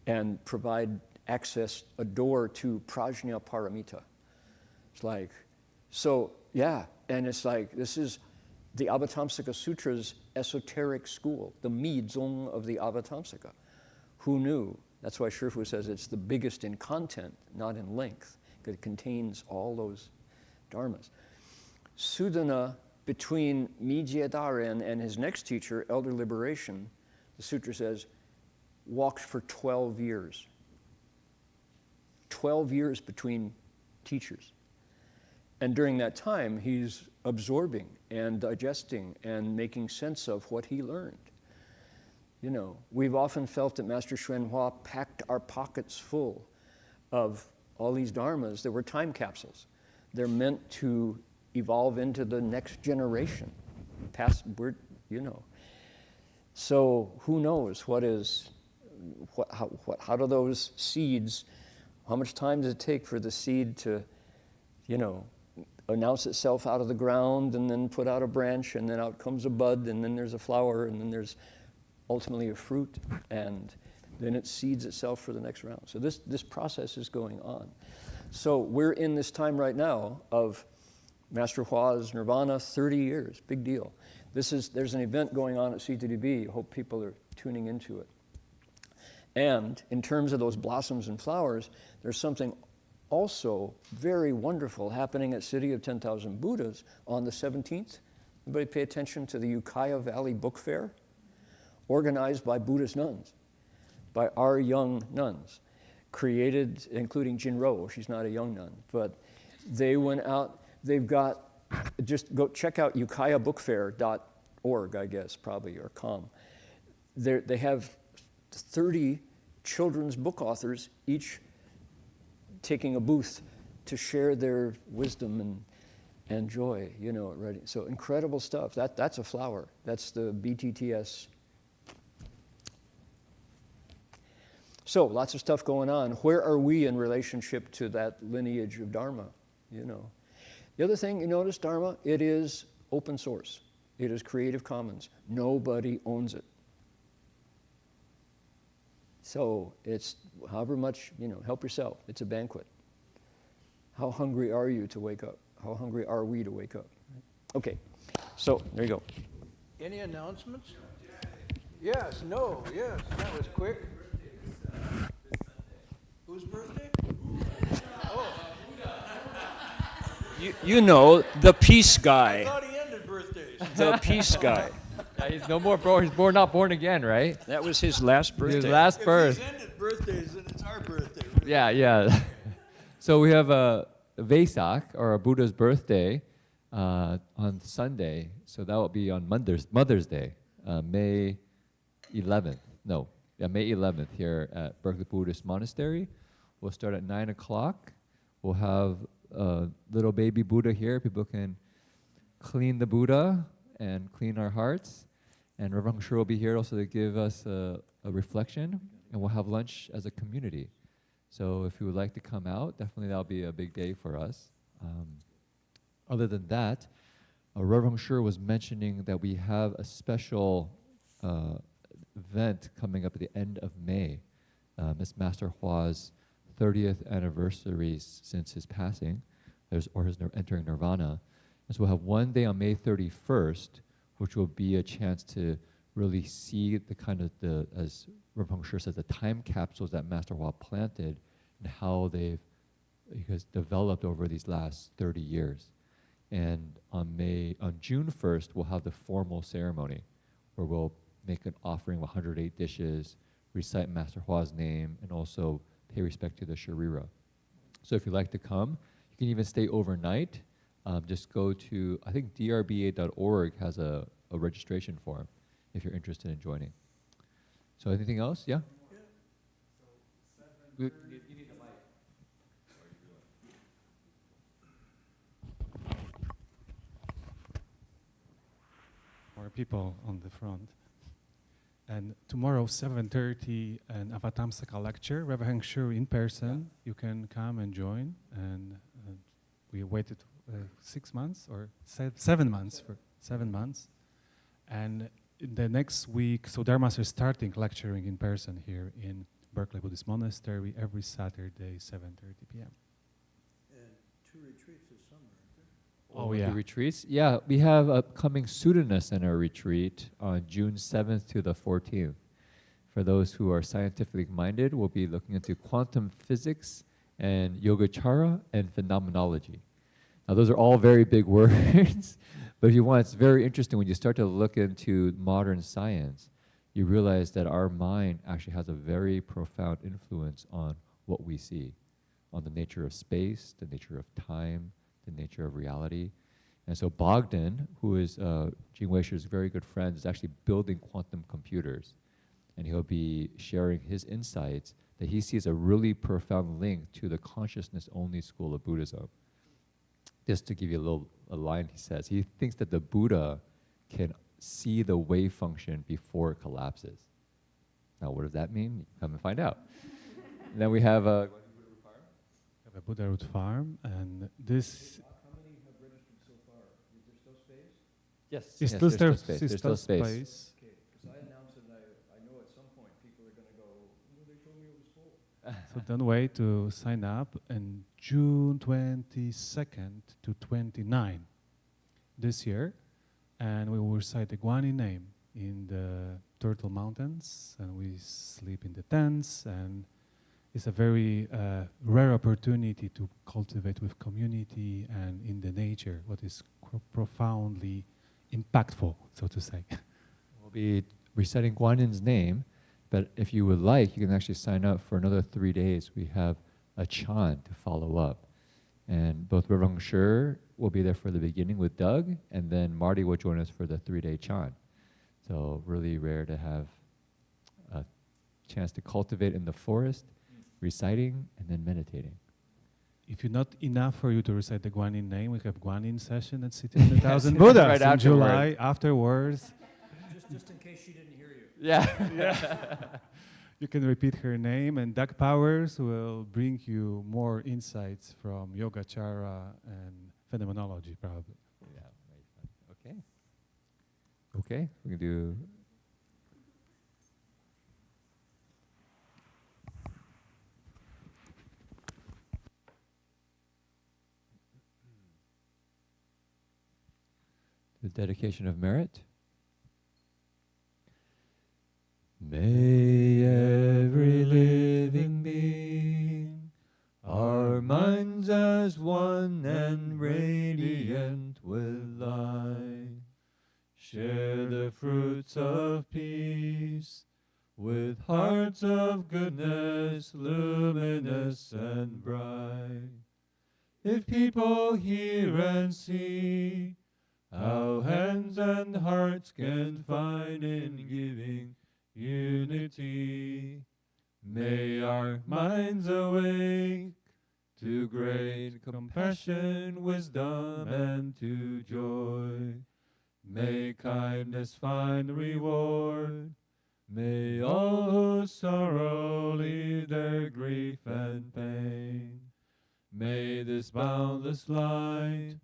and provide access, a door to Prajna Paramita. It's like, so yeah, and it's like, this is the Avatamsaka Sutra's esoteric school, the Mi Zong of the Avatamsaka. Who knew? That's why Shifu says it's the biggest in content, not in length, because it contains all those dharmas. Sudana, between Mijie Daren and his next teacher, Elder Liberation, the sutra says, walked for 12 years. 12 years between teachers. And during that time, he's absorbing and digesting and making sense of what he learned. You know, we've often felt that Master Xuan Hua packed our pockets full of all these dharmas that were time capsules. They're meant to evolve into the next generation. You know. So who knows how do those seeds, how much time does it take for the seed to, you know, announce itself out of the ground and then put out a branch and then out comes a bud and then there's a flower and then there's ultimately a fruit and then it seeds itself for the next round. So this process is going on. So we're in this time right now of Master Hua's Nirvana, 30 years, big deal. There's an event going on at C2DB. I hope people are tuning into it. And in terms of those blossoms and flowers, there's something also very wonderful happening at City of 10,000 Buddhas on the 17th. Everybody pay attention to the Ukiah Valley Book Fair, organized by Buddhist nuns, by our young nuns, created, including Jinro. She's not a young nun, but they went out. They've got, just go check out ukiahbookfair.org, I guess, probably, or com. They have 30 children's book authors, each taking a booth to share their wisdom and joy, you know, ready. So incredible stuff. That's a flower. That's the BTTS. So lots of stuff going on. Where are we in relationship to that lineage of Dharma, you know? The other thing you notice, Dharma, it is open source. It is Creative Commons. Nobody owns it. So it's however much, you know, help yourself. It's a banquet. How hungry are you to wake up? How hungry are we to wake up? Okay, so there you go. Any announcements? Yes, no, yes, that was quick. Whose birthday? Oh, You know, the peace I guy. thought he ended birthdays. The peace guy. Yeah, he's no more bro. He's not born again, right? That was his last birthday. His last If birth. he's ended birthdays, then it's our birthday. Yeah. So we have a Vesak, or a Buddha's birthday, on Sunday. So that will be on Mother's Day, May 11th. May 11th here at Berkeley Buddhist Monastery. We'll start at 9 o'clock. We'll have a little baby Buddha here. People can clean the Buddha and clean our hearts. And Reverend Heng Sure will be here also to give us a reflection. And we'll have lunch as a community. So if you would like to come out, definitely that'll be a big day for us. Other than that, Reverend Heng Sure was mentioning that we have a special event coming up at the end of May. It's Master Hua's 30th anniversary since his passing, or his entering Nirvana. And so we'll have one day on May 31st, which will be a chance to really see the kind of as Reverend Heng Sure says, the time capsules that Master Hua planted and how they've developed over these last 30 years. And on June 1st, we'll have the formal ceremony where we'll make an offering of 108 dishes, recite Master Hua's name, and also pay respect to the Sharira. So if you'd like to come, you can even stay overnight. Just go to, I think drba.org has a registration form if you're interested in joining. So anything else? Yeah? You need the mic. are people on the front. And tomorrow, 7:30, an Avatamsaka lecture, Monk Heng Sure in person. You can come and join. And we waited 6 months or 7 months for 7 months. And in the next week, so Dharma is starting lecturing in person here in Berkeley Buddhist Monastery every Saturday, 7:30 p.m. And 2 retreats this summer, aren't there? Oh, The yeah. retreats? Yeah, we have upcoming Sudana Center retreat on June 7th to the 14th. For those who are scientifically minded, we'll be looking into quantum physics and yogacara and phenomenology. Now, those are all very big words, but if you want, it's very interesting when you start to look into modern science, you realize that our mind actually has a very profound influence on what we see, on the nature of space, the nature of time, the nature of reality. And so Bogdan, who is Jing Weisher's very good friend, is actually building quantum computers. And he'll be sharing his insights that he sees a really profound link to the consciousness-only school of Buddhism. Just to give you a line he says, he thinks that the Buddha can see the wave function before it collapses. Now, what does that mean? Come and find out. And then we have We have a Buddha Root Farm, and this How many have registered so far? Is there still space? yes, is yes, still there's space. There's still space. Okay, because I announced it, and I know at some point people are going to go, well, they told me it was full. So don't wait to sign up. And June 22nd to 29 this year, and we will recite the Guanyin name in the Turtle Mountains, and we sleep in the tents, and it's a very rare opportunity to cultivate with community and in the nature, what is profoundly impactful, so to say. We'll be reciting Guanyin's name, but if you would like, you can actually sign up for another 3 days. We have a chant to follow up. And both Verhoeven Sure will be there for the beginning with Doug, and then Marty will join us for the 3-day chant. So really rare to have a chance to cultivate in the forest, reciting, and then meditating. If you're not enough for you to recite the Guanyin name, we have Guanyin session at City of the Thousand Buddhas Right in afterwards. July afterwards. Just in case she didn't hear you. Yeah. You can repeat her name, and Doug Powers will bring you more insights from Yogacara and phenomenology, probably. Yeah, very fun. Okay. Okay, we can do. The dedication of merit. May every living being, our minds as one and radiant with light, share the fruits of peace with hearts of goodness, luminous and bright. If people hear and see how hands and hearts can find in giving unity, may our minds awake to great compassion, wisdom, and to joy. May kindness find reward. May all who sorrow leave their grief and pain. May this boundless light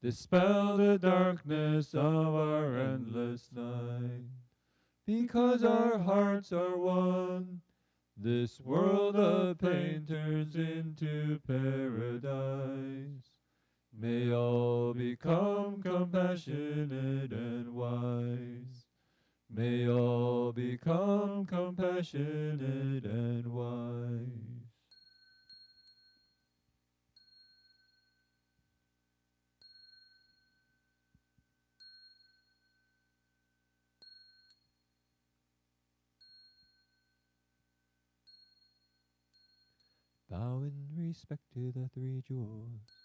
dispel the darkness of our endless night. Because our hearts are one, this world of pain turns into paradise. May all become compassionate and wise. May all become compassionate and wise. Bow in respect to the 3 jewels.